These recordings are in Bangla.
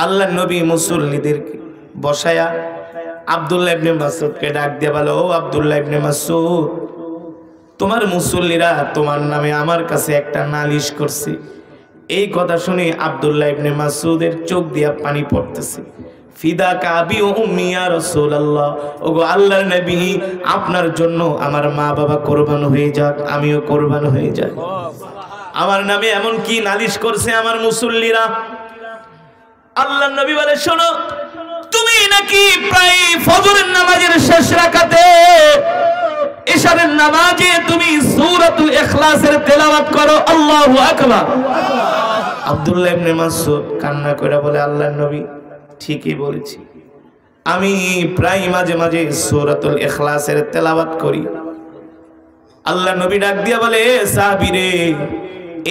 আল্লাহ নবী মুসল্লিদেরকে বসায়া আব্দুল্লাহ ইবনে মাসউদকে ডাক দিয়ে বলে, ও আব্দুল্লাহ ইবনে মাসউদ, তোমার মুসল্লিরা তোমার নামে আমার কাছে একটা নালিশ করছে। এই কথা শুনে আব্দুল্লাহ ইবনে মাসউদের চোখ দিয়া পানি পড়তেছে। ফিদাকা আবি ও উম্মি ইয়া রাসূলুল্লাহ, ওগো আল্লাহর নবী, আপনার জন্য আমার মা বাবা কুরবান হয়ে যাক, আমিও কুরবান হয়ে যাই। আমার নামে এমন কি নালিশ করছে আমার মুসল্লিরা? আল্লাহর নবী বলে, শোনো, তুমি নাকি প্রায় ফজরের নামাজের শেষ রাকাতে ইশারের নামাজে তুমি সূরাতুল ইখলাসের তেলাওয়াত করো। আল্লাহু আকবার। আব্দুল্লাহ ইবনে মাসউদ কান্না করে বলে, আল্লাহর নবী, ঠিকই বলেছি, আমি প্রায় মাঝে মাঝে সূরাতুল ইখলাসের তেলাওয়াত করি। আল্লাহর নবী ডাক দিয়া বলে, সাহাবী রে,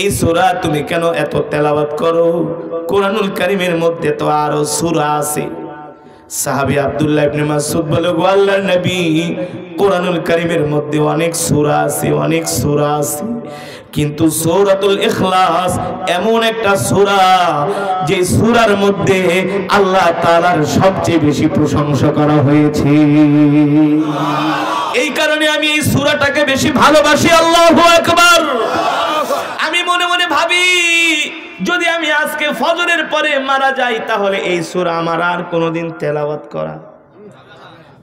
এই সূরা তুমি কেন এত তেলাওয়াত করো? কোরআনুল কারীমের মধ্যে তো আরো সূরা আছে। সাহাবী আব্দুল্লাহ ইবনে মাসউদ বলে, গো আল্লাহর নবী, কোরআনুল কারীমের মধ্যে অনেক সূরা আছে, অনেক সূরা আছে, কিন্তু সূরাতুল ইখলাস এমন একটা সূরা যে সূরার মধ্যে আল্লাহ তাআলার সবচেয়ে বেশি প্রশংসা করা হয়েছে। এই কারণে আমি এই সূরাটাকে বেশি ভালোবাসি। আল্লাহু আকবার। আমি মনে মনে ভাবি, যদি আমি আজকে ফজরের পরে মারা যাই তাহলে এই সূরা আমার আর কোনোদিন তেলাওয়াত করা,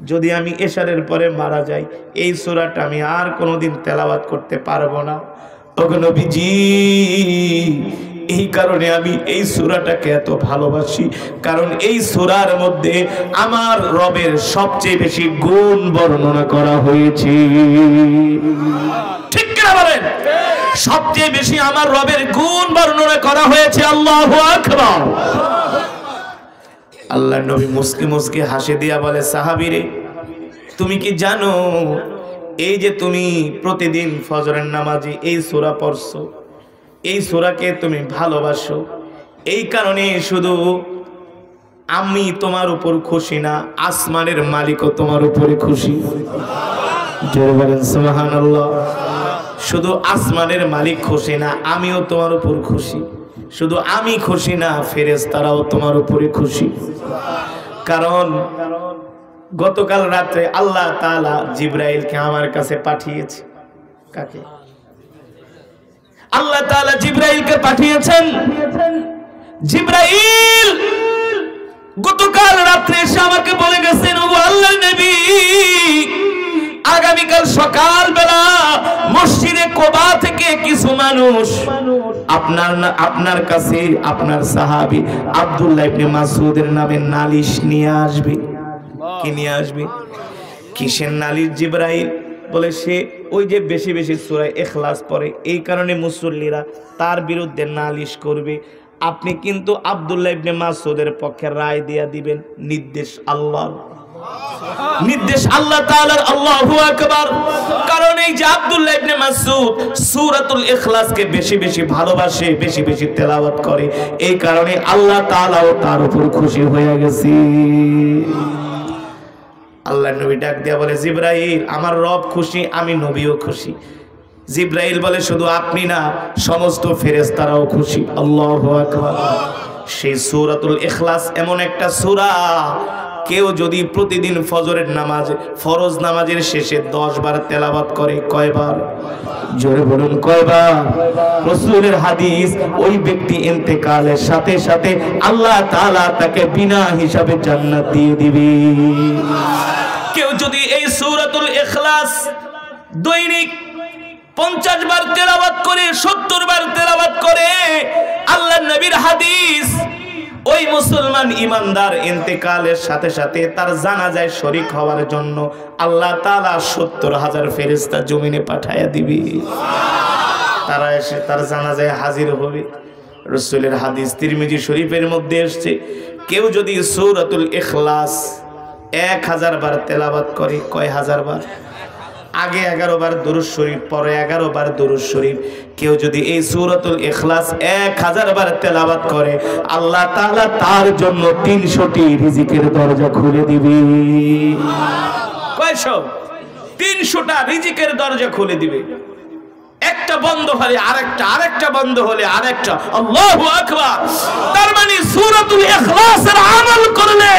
যদি আমি এশারের পরে মারা যাই এই সূরাটা আমি আর কোনোদিন তেলাওয়াত করতে পারবো না। ওগো নবীজি, এই কারণে আমি এই সূরাটাকে এত ভালোবাসি, কারণ এই সূরার মধ্যে আমার রবের সবচেয়ে বেশি গুণ বর্ণনা করা হয়েছে। ঠিক কিনা বলেন? সবচেয়ে বেশি আমার রবের গুণ বর্ণনা করা হয়েছে। আল্লাহু আকবার। আল্লাহর নবী মুস্কি মুস্কি হাসি দিয়া বলে, সাহাবীরে, তুমি কি জানো এই যে তুমি প্রতিদিন ফজরের নামাজে এই সূরা পড়ছো, এই সূরাকে তুমি ভালোবাসো, এই কারণে শুধু আমি তোমার উপর খুশি না, আসমানের মালিকও তোমার উপরে খুশি। জোরে বলেন সুবহানাল্লাহ। শুধু আসমানের মালিক খুশি না, আমিও তোমার উপর খুশি। শুধু আমি খুশি না, ফেরেশতারাও তোমার উপরে খুশি। কারণ গতকাল রাতে আল্লাহ তাআলা জিবরাইলকে আমার কাছে পাঠিয়েছে। কাকে? আল্লাহ তাআলা জিবরাইলকে পাঠিয়েছেন। জিবরাইল গতকাল রাতে এসে আমাকে বলে গেছেন, ও আল্লাহর নবী, আগামীকাল সকালবেলা মসজিদে কুবা থেকে কিছু মানুষ আপনার কাছে আপনার সাহাবী আব্দুল্লাহ ইবনে মাসউদের নামে নালিশ নিয়ে আসবে। কি নিয়ে আসবে? কিসের নালিশ? জিবরাইল বলে, সে ওই যে বেশি বেশি সূরা ইখলাস পড়ে, এই কারণে মুসল্লিরা তার বিরুদ্ধে নালিশ করবে। আপনি কিন্তু আব্দুল্লাহ ইবনে মাসউদের পক্ষে রায় দিয়া দিবেন। নির্দেশ আল্লাহর, নির্দেশ আল্লাহ তাআলার। আল্লাহু আকবার। কারণ এই যে আব্দুল্লাহ ইবনে মাসউদ সূরাতুল ইখলাসকে বেশি বেশি ভালোবাসে, বেশি বেশি তেলাওয়াত করে, এই কারণে আল্লাহ তাআলাও তার উপর খুশি হয়ে গেছে। আল্লাহ নবী ডাক দিয়া বলে, জিবরাইল, আমার রব খুশি, আমি নবীও খুশি। জিবরাইল বলে, শুধু আপনি না, সমস্ত ফেরেশতারাও খুশি। আল্লাহু আকবার। সেই সূরাতুল ইখলাস এমন একটা সূরা, কেউ যদি প্রতিদিন ফজরের নামাজ, ফরজ নামাজের শেষে 10 বার তেলাওয়াত করে, কয়বার? জোরে বলুন, কয়বার? রাসূলের হাদিস, ওই ব্যক্তি ইন্তেকালের সাথে সাথে আল্লাহ তাআলা তাকে বিনা হিসাবে জান্নাত দিয়ে দিবে। কেউ যদি এই সূরাতুল ইখলাস দৈনিক 50 বার তেলাওয়াত করে, 70 বার তেলাওয়াত করে, আল্লাহর নবীর হাদিস, ওই মুসলমান ইমানদার ইন্তেকালের সাথে সাথে তার জানাজায় শরীক হওয়ার জন্য আল্লাহ তাআলা 70,000 ফেরেশতা জমিনে পাঠায়া দিবে। তারা এসে তার জানাজায় হাজির হবে। রাসূলের হাদিস তিরমিজি শরীফের মধ্যে এসেছে, কেউ যদি সূরাতুল ইখলাস 1000 বার তেলাওয়াত করে, কয় হাজার বার? আগে 11 বার দুরূদ শরীফ, পরে 11 বার দুরূদ শরীফ। কেউ যদি এই সূরাতুল ইখলাস 1000 বার তেলাওয়াত করে, আল্লাহ তাআলা তার জন্য 300টি রিজিকের দরজা খুলে দিবে। কয়শো? 300টা রিজিকের দরজা খুলে দিবে। একটা একটা বন্ধ হলে আরেকটা বন্ধ হলে আরেকটা। আল্লাহু আকবার। তার মানে সূরাতুল ইখলাসের আমল করলে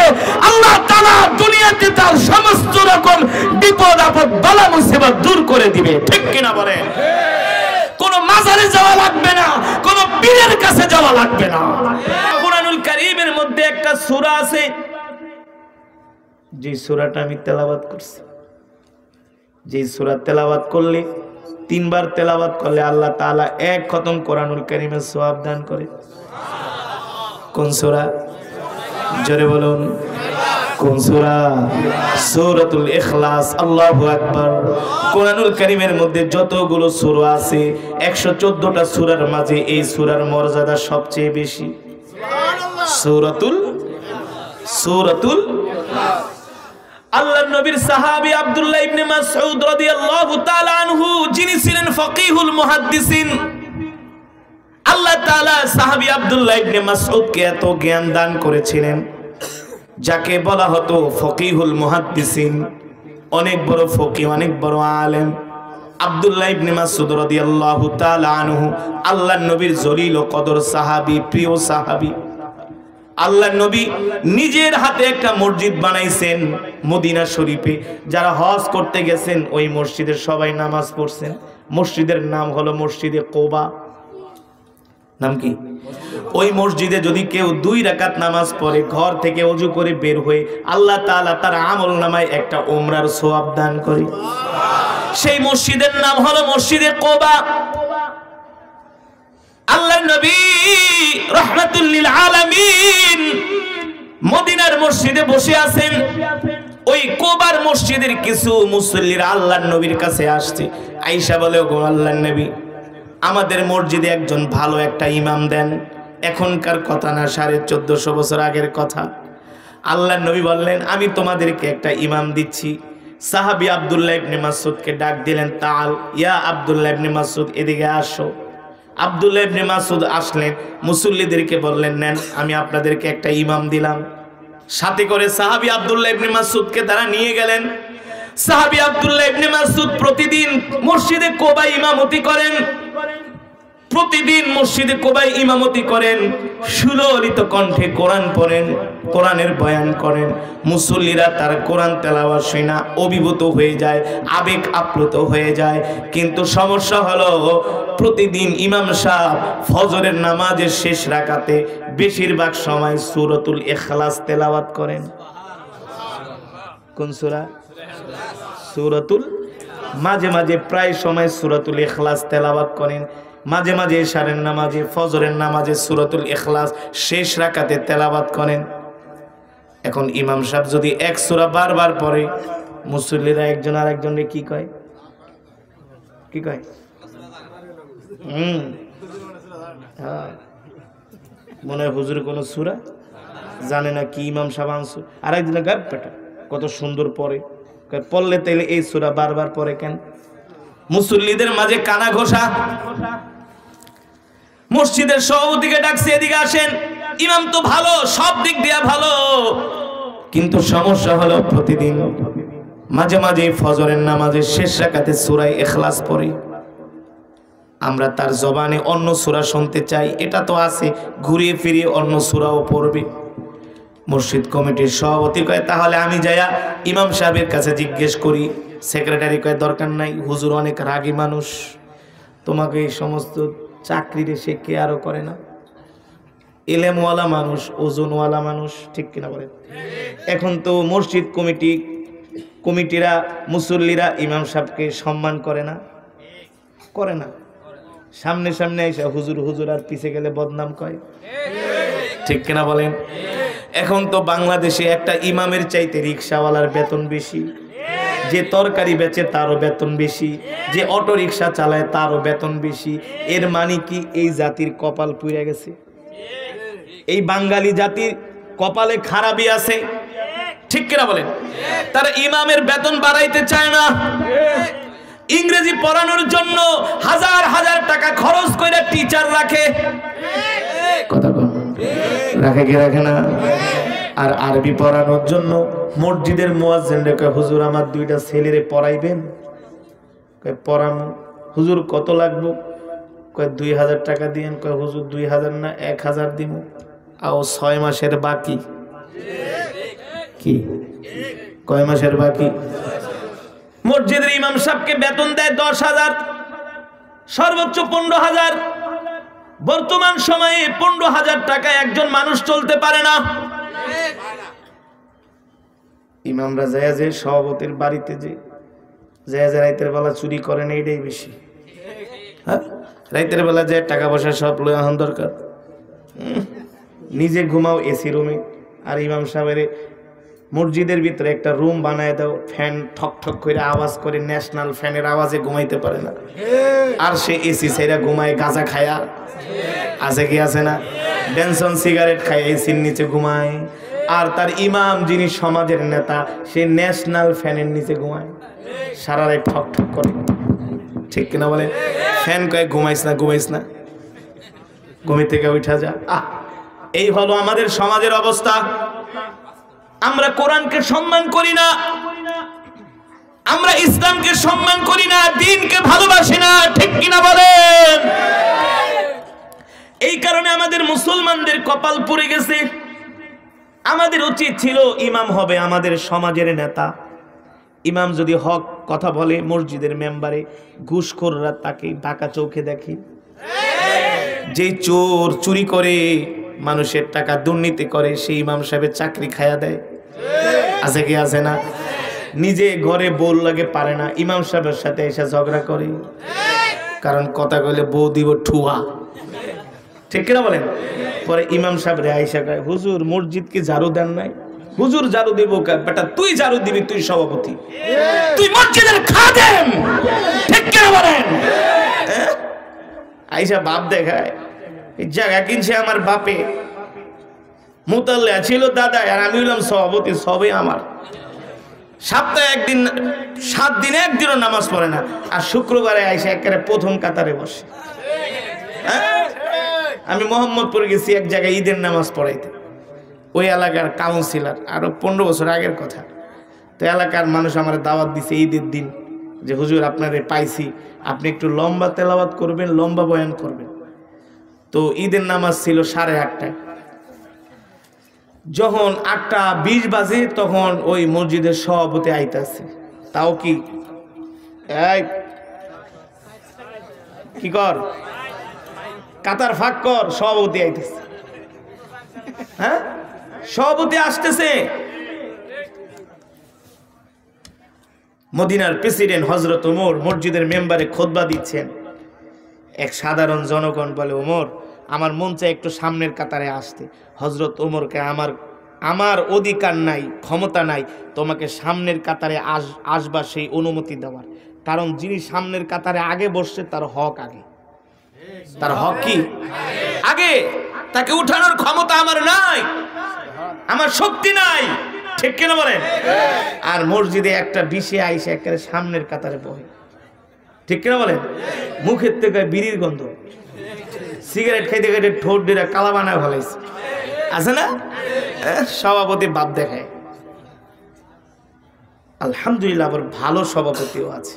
আল্লাহ তাআলা দুনিয়াতে তার সমস্ত রকম বিপদ আপদ বালা মুসিবত দূর করে দিবে। ঠিক কিনা বলেন? কোনো মাজারে যাওয়া লাগবে না, কোনো পীরের কাছে যাওয়া লাগবে না। কুরআনুল কারীমের মধ্যে একটা সূরা আছে, যে সূরাটা আমি তেলাওয়াত করছি, যে সূরা তেলাওয়াত করলে 3 বার তেলাওয়াত করলে আল্লাহ তাআলা 1 খতম কোরআনুল কারীমের সওয়াব দান করে। কোন সূরা? জোরে বলুন। কোন সূরা? সূরাতুল ইখলাস। আল্লাহু আকবার। কোরআনুল কারীমের মধ্যে যতগুলো সূরা আছে 114টা সূরার মাঝে এই সূরার মর্যাদা সবচেয়ে বেশি। সুবহানাল্লাহ। সূরাতুল ইখলাস। আল্লাহর নবীর সাহাবী আব্দুল্লাহ ইবনে মাসউদ রাদিয়াল্লাহু তাআলা আনহু, যিনি ছিলেন ফকিহুল মুহাদ্দিসিন, আল্লাহ তাআলা সাহাবী আব্দুল্লাহ ইবনে মাসউদকে এত জ্ঞান দান করেছিলেন, যাকে বলা হতো ফকিহুল মুহাদ্দিসিন। অনেক বড় ফকিহ, অনেক বড় আলেম আব্দুল্লাহ ইবনে মাসউদ রাদিয়াল্লাহু তাআলা আনহু, আল্লাহর নবীর জলিল ও কদর সাহাবী, প্রিয় সাহাবী। আল্লাহর নবী নিজের হাতে একটা মসজিদ বানাইছেন মদিনা শরীফে। যারা হজ করতে গেছেন ওই মসজিদের সবাই নামাজ পড়ছেন। মসজিদের নাম হলো মসজিদে কোবা। নাম কি? ওই মসজিদে যদি কেউ 2 রাকাত নামাজ পড়ে, ঘর থেকে ওযু করে বের হয়ে, আল্লাহ তাআলা তার আমলনামায় একটা উমরার সওয়াব দান করে। সেই মসজিদের নাম হলো মসজিদে কোবা। আল্লাহর নবী রাহমাতুল লিল আলামিন মদিনার মসজিদে বসে আছেন। ওই কোবার মসজিদের কিছু মুসল্লিরা আল্লাহর নবীর কাছে আসছে। আয়েশা বলে, গো আল্লাহর নবী, আমাদের মসজিদে একজন ভালো একটা ইমাম দেন। এখনকার কথা না, 1450 বছর আগের কথা। আল্লাহর নবী বললেন, আমি তোমাদেরকে একটা ইমাম দিচ্ছি। সাহাবী আব্দুল্লাহ ইবনে মাসউদকে ডাক দিলেন, তাআল ইয়া আব্দুল্লাহ ইবনে মাসউদ, এদিকে আসো। আব্দুল্লাহ ইবনে মাসউদ আসলেন, মুসল্লিদেরকে বললেন, নেন, আমি আপনাদেরকে একটা ইমাম দিলাম। সাথে করে সাহাবী আব্দুল্লাহ ইবনে মাসউদকে তারা নিয়ে গেলেন। সাহাবী আব্দুল্লাহ ইবনে মাসউদ প্রতিদিন মসজিদে কোবায় ইমামতি করেন। প্রতিদিন মসজিদে কোবায় ইমামতি করেন, সুললিত কণ্ঠে কোরআন পড়েন, কোরআনের বয়ান করেন। মুসল্লিরা তার কোরআন তেলাওয়াত শুনে অভিভূত হয়ে যায়, আবেগ আপ্লুত হয়ে যায়। কিন্তু সমস্যা হলো, প্রতিদিন ইমাম সাহেব ফজরের নামাজের শেষ রাকাতে বেশিরভাগ সময় সূরাতুল ইখলাস তেলাওয়াত করেন। কোন সূরা? সূরাতুল। মাঝে মাঝে প্রায় সময় সূরাতুল ইখলাস তেলাওয়াত করেন। মাঝে মাঝে ইশারের নামাজে, ফজরের নামাজে সূরাতুল ইখলাস শেষ রাকাতে তেলাওয়াত করেন। এখন ইমাম সাহেব যদি 1 সূরা বারবার পড়ে, মুসল্লিরা একজন আরেকজনকে কি কয়? কি কয়? হ্যাঁ, মনে হয় হুজুর কোন সূরা জানে না, কি ইমাম সাহেব আনছো। আরেকজন গাব পেটা কত সুন্দর পড়ে, পড়লে তাইলে এই সূরা বারবার পড়ে কেন? মুসল্লিদের মাঝে কানা ঘোষা। মসজিদের সভাপতিকে ডাকছে, এদিকে আসেন, ইমাম তো ভালো, সব দিক দিয়ে ভালো, কিন্তু সমস্যা হলো প্রতিদিন মাঝে মাঝে ফজরের নামাজের শেষ রাকাতে সূরা ইখলাস পড়ে। আমরা তার জবানে অন্য সূরা শুনতে চাই, এটা তো আছে, ঘুরিয়ে ফিরিয়ে অন্য সূরাও পড়বে। মসজিদ কমিটির সভাপতি কয়, তাহলে আমি যাইয়া ইমাম সাহেবের কাছে জিজ্ঞেস করি। সেক্রেটারি কয়, দরকার নাই, হুজুর অনেক রাগী মানুষ, তোমাকে এই সমস্ত চাকরির সে কেয়ারও করে না। ইলমওয়ালা মানুষ, ওজনওয়ালা মানুষ, ঠিক কিনা বলেন? এখন তো মসজিদ কমিটিরা, মুসল্লিরা ইমাম সাহেবকে সম্মান করে না, করে না। সামনে সামনে এসে হুজুর হুজুর আর পিছে গেলে বদনাম কয়, ঠিক কিনা বলেন? এখন তো বাংলাদেশে একটা ইমামের চাইতে রিকশাওয়ালার বেতন বেশি, যে তরকারি বেচে তারও বেতন বেশি, যে অটো রিকশা চালায় তারও বেতন বেশি। এর মানে কি এই জাতির কপাল পুড়ে গেছে? এই বাঙালি জাতির কপালে খারাপই আছে, ঠিক কিনা বলেন? তারা ইমামের বেতন বাড়াইতে চায় না। ইংরেজি পড়ানোর জন্য হাজার হাজার টাকা খরচ করে টিচার রাখে, কথা রাখে কি রাখে না? আর আরবি পড়ানোর জন্য মসজিদের মুয়াজ্জিন রেখে, হুজুর আমার 2টা ছেলেরে পড়াইবেন। পড়ানো হুজুর কত লাগবে? কয় 2000 টাকা দিয়েন। কয় হুজুর 2000 না 1000 দিব, আও 6 মাসের বাকি। কি কয় মাসের বাকি? মসজিদের ইমাম সাহেবকে বেতন দেয় 10,000, সর্বোচ্চ 15,000। বর্তমান সময়ে 15,000 টাকায় একজন মানুষ চলতে পারে না। ইমামরা যায় যে সভাপতির বাড়িতে যে রাইতের বেলা চুরি করেন, এইটাই বেশি। হ্যাঁ, রাইতের বেলা যে টাকা পয়সা সব লয়ে আহন দরকার। নিজে ঘুমাও এসি রুমে, আর ইমাম সাহেবের মসজিদের ভিতরে একটা রুম বানায় দাও, ফ্যান ঠক ঠক করে আওয়াজ করে, ন্যাশনাল ফ্যানের আওয়াজে ঘুমাইতে পারে না। আর সে এসি সেরা ঘুমায়, গাঁজা খায়া আছে কি আছে না, ডেনসন সিগারেট খায়, এসির নিচে ঘুমায়। আর তার ইমাম যিনি সমাজের নেতা, সে ন্যাশনাল ফ্যানের নিচে ঘুমায়, সারা রাত ঠক ঠক করে। ঠিক কিনা বলে? ফ্যান কয়ে ঘুমাইস না, ঘুমাইস না, ঘুমি থেকে উঠা যা। এই হলো আমাদের সমাজের অবস্থা। আমরা কোরআনকে সম্মান করি না, আমরা ইসলামকে সম্মান করি না, দ্বীনকে ভালোবাসি না। ঠিক কিনা বলেন? এই কারণে আমাদের মুসলমানদের কপাল পুড়ে গেছে। আমাদের উচিত ছিল ইমাম হবে আমাদের সমাজের নেতা। ইমাম যদি হক কথা বলে মসজিদের মেম্বারে, ঘুষখোররা তাকে ডাকা চোখে দেখে। যে চোর চুরি করে, মানুষের টাকা দুর্নীতি করে, সেই ইমাম সাহেবের চাকরি খায়া দেয়। আছে কি আছে না? নিজে ঘরে বউ লাগে পারে না, ইমাম সাহেবের সাথে এসে ঝগড়া করে, কারণ কথা কইলে বউ দিব ঠুয়া। ঠিক কিনা বলেন? পরে ইমাম সাহেব রে আইসা কয়, হুজুর মসজিদ কি ঝাড়ু দেন নাই? হুজুর ঝাড়ু দিব বেটা, তুই ঝাড়ু দিবি, তুই সভাপতি, তুই মসজিদের খাদেম। ঠিক কিনা বলেন? আইসা বাপ দেখায়, এই জায়গা কিনছে আমার বাপে, মুতাল্লিয়া ছিল দাদা, আর আমি হলাম সভাপতি, সবই আমার। সপ্তাহে একদিন, 7 দিনে একদিনও নামাজ পড়ে না, আর শুক্রবারে আইসা একেবারে প্রথম কাতারে বসে। আমি মোহাম্মদপুরে গেছি এক জায়গায় ঈদের নামাজ পড়াইতে, ওই এলাকার কাউন্সিলর, আরো 15 বছর আগের কথা। তো এলাকার মানুষ আমার দাওয়াত দিছে ঈদের দিন, যে হুজুর আপনারে পাইছি, আপনি একটু লম্বা তেলাওয়াত করবেন, লম্বা বয়ান করবেন। তো ঈদের নামাজ ছিল 8:30টায়। যখন 8:20 বাজে, তখন ওই মসজিদের সভাপতি আইতাছে। তাও কি কর, কাতার ফাঁক কর, সভাপতি আইতেছে। হ্যাঁ, সভাপতি আসতেছে। মদিনার প্রেসিডেন্ট হযরত ওমর মসজিদের মেম্বারে খুতবা দিচ্ছেন। এক সাধারণ জনগণ বলে, ওমর আমার মন চায় একটু সামনের কাতারে আসতে। হযরত ওমরকে, আমার অধিকার নাই, ক্ষমতা নাই তোমাকে সামনের কাতারে আসবা সেই অনুমতি দেওয়ার, কারণ যিনি সামনের কাতারে আগে বসছে তার হক আগে। তার হক কি আগে, তাকে উঠানোর ক্ষমতা আমার নাই, আমার শক্তি নাই। ঠিক কিনা বলেন? আর মসজিদে একটা বিশে আইসে একেবারে সামনের কাতারে বহে। ঠিক কিনা বলেন? মুখের থেকে বিড়ির গন্ধ, সিগারেট খাইতে খাইতে ঠোঁট দিয়ে কালা বানায় ফেলাইছে। আছে না? সভাপতি বাপ দেখায়। আলহামদুলিল্লাহ, আবার ভালো সভাপতিও আছে,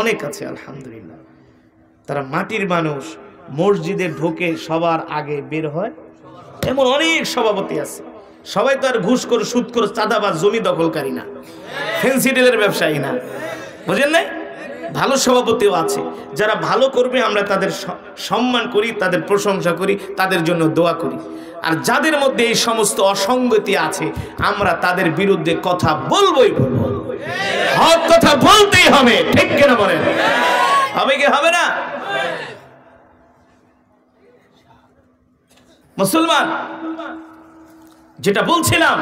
অনেক আছে আলহামদুলিল্লাহ। তারা মাটির মানুষ, মসজিদে ঢোকে সবার আগে বের হয়, এমন অনেক সভাপতি আছে। সবাই তো আর ঘুষ করে, সুদ করে, চাঁদাবাজ, জমি দখলকারী না, ফেন্সি ডিলের ব্যবসায়ী না, বুঝেন নাই? ভালো সভাপতিও আছে। যারা ভালো করবে আমরা তাদের সম্মান করি, তাদের প্রশংসা করি, তাদের জন্য দোয়া করি। আর যাদের মধ্যে এই সমস্ত অসঙ্গতি আছে, আমরা তাদের বিরুদ্ধে কথা বলবোই বলবো, হক কথা বলতেই হবে। ঠিক কিনা বলেন? হবে কি হবে না? মুসলমান, যেটা বলছিলাম,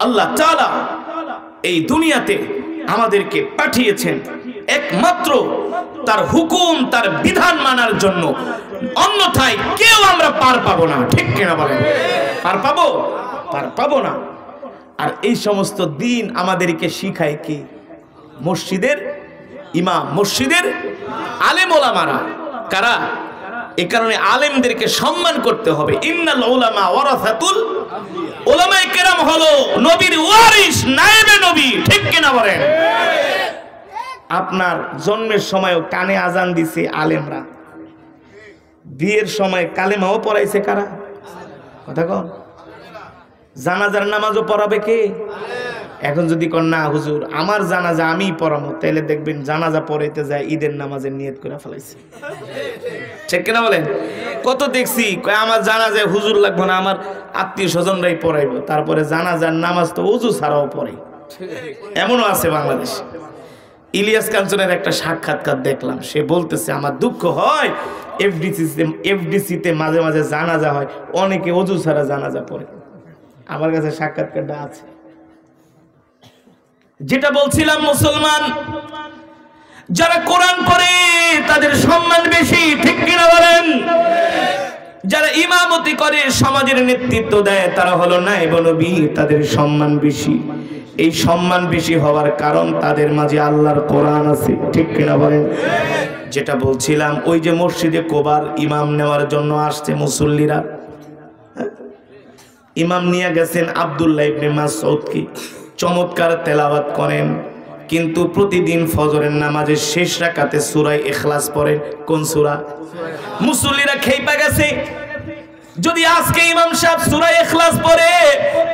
আল্লাহ তাআলা এই দুনিয়াতে আমাদেরকে পাঠিয়েছেন একমাত্র তার হুকুম, তার বিধান মানার জন্য। অন্যথায় কেউ আমরা পার পাবো না। ঠিক কিনা বলেন? পার পাবো? পার পাবো না। আর এই সমস্ত দিন আমাদেরকে শিখায় কি? মসজিদের ইমাম, মসজিদের আলেম ওলামারা। কারা? এই কারণে আলেমদেরকে সম্মান করতে হবে। ইন্নাল উলামা ওয়ারাসাতুল, উলামায়ে কেরাম হলো নবীর ওয়ারিস, নায়েবে নবী। ঠিক কিনা বলেন? আপনার জন্মের সময়ও কানে আজান দিছে আলেমরা, বিয়ের সময় কালেমাও পড়াইছে কারা? কথা কন। জানাজার নামাজও পড়াবে কে? এখন যদি কন না হুজুর আমার জানাজা আমি পড়াবো, তাহলে দেখবেন জানাজা পড়াইতে যায় ঈদের নামাজের নিয়ত করে ফেলাইছে। ঠিক কিনা বলেন? কত দেখছি আমার জানাজায় হুজুর লাগবে না, আমার আত্মীয় স্বজনরাই পড়াইবো। তারপরে জানাজার নামাজ তো উজু ছাড়াও পড়ে, এমনও আছে বাংলাদেশ। ইলিয়াস কাঞ্চনের একটা সাক্ষাৎকার দেখলাম, সে বলতেছে আমার দুঃখ হয় এফডিসিতে মাঝে মাঝে জানাজা হয়, অনেকে অজু ছাড়া জানাজা পড়ে। আমার কাছে সাক্ষাৎকারটা আছে। যেটা বলছিলাম, মুসলমান যারা কোরআন পড়ে তাদের সম্মান বেশি, ঠিক কিনা বলেন? যারা ইমামতি করে সমাজের নেতৃত্ব দেয় তারা হলো নায়েব নবী, তাদের সম্মান বেশি। এই সম্মান বেশি হওয়ার কারণ তাদের মাঝে আল্লাহর কোরআন আছে, ঠিক কিনা বলেন? যেটা বলছিলাম, ওই যে মসজিদে কোবার ইমাম নেওয়ার জন্য আসছে মুসল্লিরা, ইমাম নিয়ে গেছেন আব্দুল্লাহ ইবনে মাসউদকে, চমৎকার তেলাওয়াত করেন, কিন্তু প্রতিদিন ফজরের নামাজের শেষ রাকাতে সূরা ইখলাস পড়েন। কোন সূরা? মুসল্লিরা খেইপা গেছে। যদি আজকে ইমাম সাহেব সূরা ইখলাস পড়ে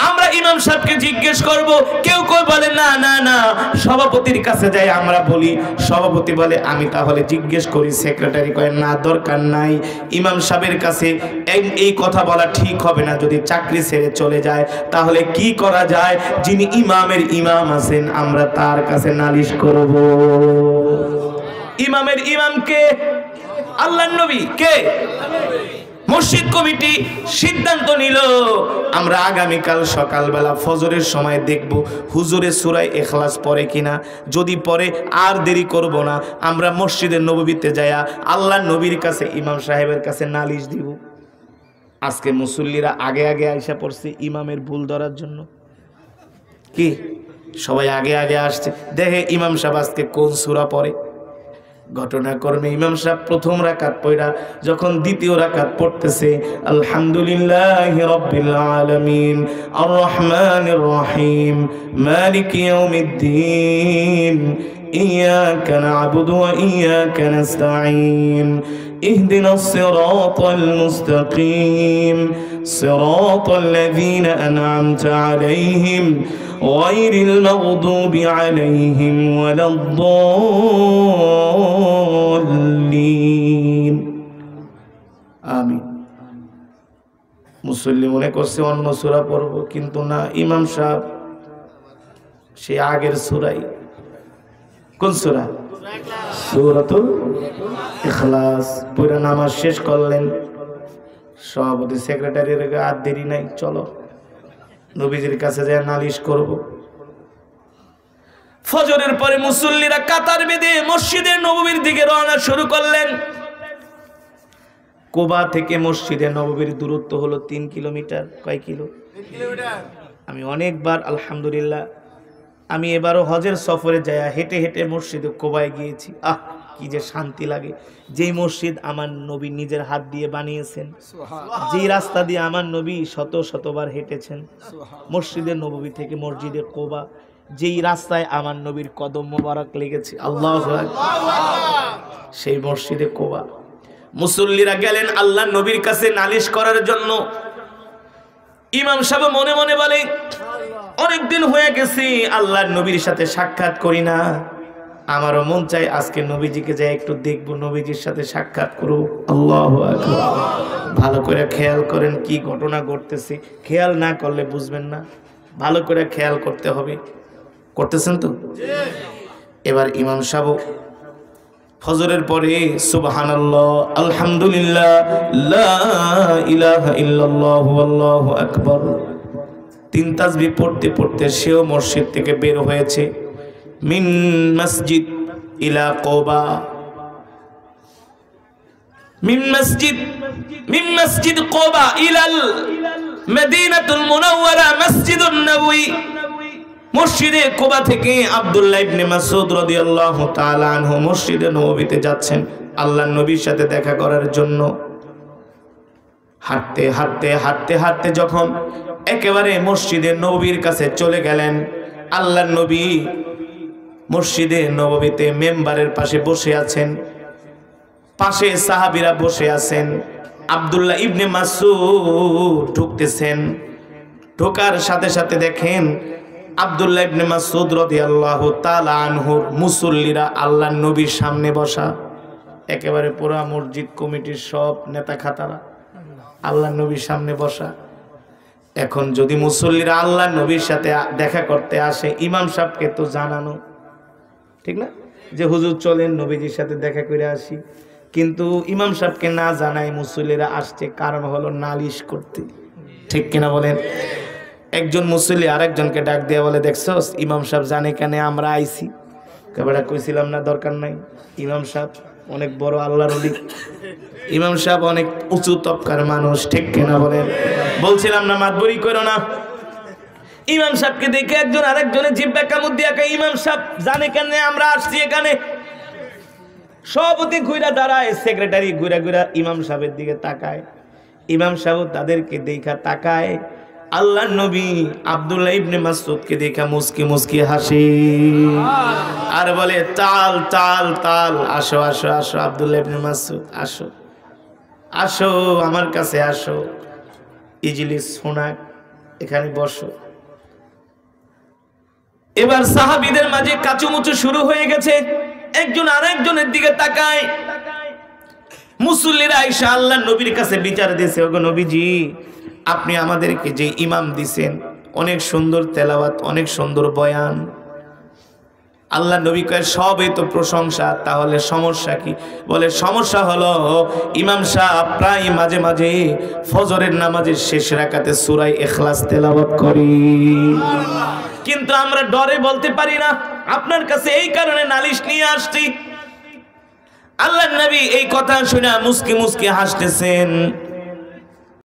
আমরা ইমাম সাহেবকে জিজ্ঞেস করব, কেউ কেউ বলে না না না সভাপতির কাছে যাই আমরা বলি, সভাপতি বলে আমি তাহলে জিজ্ঞেস করি, সেক্রেটারি কয় না দরকার নাই, ইমাম সাহেবের কাছে এই কথা বলা ঠিক হবে না। যদি চাকরি ছেড়ে চলে যায় তাহলে কি করা যায়? যিনি ইমামের ইমাম আছেন আমরা তার কাছে নালিশ করব। ইমামের ইমামকে আল্লাহর নবী কে? মসজিদ কমিটি সিদ্ধান্ত নিল আমরা আগামীকাল সকালবেলা ফজরের সময় দেখব হুজুরে সূরা ইখলাস পড়ে কিনা। যদি পড়ে আর দেরি করব না, আমরা মসজিদের নববীতে যায়া আল্লাহর নবীর কাছে ইমাম সাহেবের কাছে নালিশ দিব। আজকে মুসল্লিরা আগে আগে আইসা পড়ছে ইমামের ভুল ধরার জন্য। কি সবাই আগে আগে আসছে, দেখে ইমাম সাহেব আজকে কোন সূরা পড়ে। ঘটনাক্রমে ইমাম সাহেব প্রথম রাকাত পড়া যখন দ্বিতীয় রাকাত পড়তেছে, আলহামদুলিল্লাহি রাব্বিল আলামিন আর রহমানির রহিম মালিকি ইয়াউমিদ্দিন ইয়াকা না'বুদু ওয়া ইয়াকা নাস্তাঈন ইহদিনাস সিরাতাল মুস্তাকিম সিরাতাল লাযীনা আন'আমতা আলাইহিম গায়রিল মাগদুবি আলাইহিম ওয়ালাদ-দাল্লিন। আমিন। মুসল্লি মনে করছে অন্য সূরা পড়ব, কিন্তু না, ইমাম সাহেব সে আগের সূরাই। কোন সূরা? সূরাতুল ইখলাস পুরা নামাজ শেষ করলেন। সভাপতি সেক্রেটারির আর দেরি নাই, চলো নবীজির কাছে যায় নালিশ করব। ফজরের পরে মুসল্লিরা কাতার বেঁধে মসজিদের নববীর দিকে রওনা শুরু করলেন। কুবা থেকে মসজিদে নববীর দূরত্ব হলো 3 কিলোমিটার। কয় কিলো? 3 কিলোমিটার। আমি অনেকবার আলহামদুলিল্লাহ আমি এবারও হজের সফরে যাই হেঁটে হেঁটে মসজিদে কুবায় গিয়েছি। কি যে শান্তি লাগে। যেই মসজিদ আমার নবী নিজের হাত দিয়ে বানিয়েছেন, যেই রাস্তা দিয়ে আমার নবী শত শতবার হেঁটেছেন, মসজিদে নববী থেকে মসজিদে কুবা, যেই রাস্তায় আমার নবীর কদম মোবারক লেগেছে, আল্লাহু আকবার, সেই মসজিদে কুবা। মুসল্লিরা গেলেন আল্লাহর নবীর কাছে নালিশ করার জন্য। ইমাম সাহেব মনে মনে বলে, অনেকদিন হয়ে গেছে আল্লাহর নবীর সাথে সাক্ষাৎ করি না, আমারও মন চাই আজকে নবীজিকে যাই একটু দেখবো, নবীজির সাথে সাক্ষাৎ করব। আল্লাহু আকবার। ভালো করে খেয়াল করেন কি ঘটনা ঘটতেছে, খেয়াল না করলে বুঝবেন না, ভালো করে খেয়াল করতে হবে। করতেছেন তো? এবার ইমাম সাহেব ফজরের পরে সুবহানাল্লাহ আলহামদুলিল্লাহ লা ইলাহা ইল্লাল্লাহু আল্লাহু আকবার 3 তাসবিহ পড়তে পড়তে সেও মসজিদ থেকে বের হয়েছে। মিন মসজিদ ইলা কুবা, মিন মসজিদ কুবা ইলাল মদিনাতুল মুনাওয়ারা মসজিদুন নববী। মসজিদে কুবা থেকে আব্দুল্লাহ ইবনে মাসউদ রাদিয়াল্লাহু তাআলা আনহু মসজিদে নববীতে যাচ্ছেন আল্লাহর নবীর সাথে দেখা করার জন্য। হাঁটতে হাঁটতে হাঁটতে হাঁটতে যখন একেবারে মসজিদে নববীর কাছে চলে গেলেন, আল্লাহর নবী মসজিদে নববীতে মেম্বারের পাশে বসে আছেন, পাশে সাহাবীরা বসে আছেন। আব্দুল্লাহ ইবনে মাসউদ ঢুকতেছেন, ঢোকার সাথে সাথে দেখেন আব্দুল্লাহ ইবনে মাসউদ রাদিয়াল্লাহু তাআলা আনহুর মুসল্লিরা আল্লাহর নবীর সামনে বসা, একেবারে পুরা মসজিদ কমিটির সব নেতা খাতারা আল্লাহর নবীর সামনে বসা। এখন যদি মুসল্লিরা আল্লাহর নবীর সাথে দেখা করতে আসে, ইমাম সাহেবকে তো জানানো ঠিক না যে হুজুর চলেন নবীজির সাথে দেখা করে আসি, কিন্তু ইমাম সাহেবকে না জানায় মুসল্লিরা আসছে, কারণ হলো নালিশ করতে, ঠিক কিনা বলেন? একজন মুসল্লি আরেকজনকে ডাক দিয়ে বলে, দেখছস ইমাম সাহেব জানে কেন আমরা আইছি? কেবড়া কইছিলাম না দরকার নাই, ইমাম সাহেব অনেক বড় আল্লাহর ওলি, ইমাম সাহেব অনেক উঁচু তবকার মানুষ, ঠিক কিনা বলেন? বলছিলাম না মাতবরি করো না। ইমাম সাহেবকে দেখে একজন আরেকজনের জিব্বা কামড় দিয়া কয়, ইমাম সাহেব জানে কেন আমরা আসছি এখানে? সভাপতি ঘুরা দাঁড়ায়, সেক্রেটারি ঘুরা ঘুরা ইমাম সাহেবের দিকে তাকায়, ইমাম সাহেব তাদেরকে দেখা তাকায়। আল্লাহর নবী আব্দুল্লাহ ইবনে মাসউদকে দেখা মুস্কি মুস্কি হাসি আর বলে, তাল তাল তাল, আসো আসো আসো আব্দুল্লাহ ইবনে মাসউদ, আসো আসো আমার কাছে আসো, ইজলিস হুনাক, এখানে বসো। এবার সাহাবীদের মাঝে কাচুমুচু শুরু হয়ে গেছে, একজন আরেকজনের দিকে তাকায়। মুসল্লিরা আয়েশা আল্লাহর নবীর কাছে বিচার দিয়েছে, ওগো নবীজি আপনি আমাদেরকে যে ইমাম দিছেন, অনেক সুন্দর তেলাওয়াত, অনেক সুন্দর বয়ান। আল্লাহ নবী কয় সবই তো প্রশংসা, তাহলে সমস্যা কি? বলে সমস্যা হলো ইমাম সাহেব প্রায় মাঝে মাঝে ফজরের নামাজের শেষ রাকাতে সূরা ইখলাস তেলাওয়াত করি, কিন্তু আমরা ডরে বলতে পারি না, আপনার কাছে এই কারণে নালিশ নিয়ে আসছি। আল্লাহর নবী এই কথা শুনে মুস্কি মুস্কি হাসতেছেন।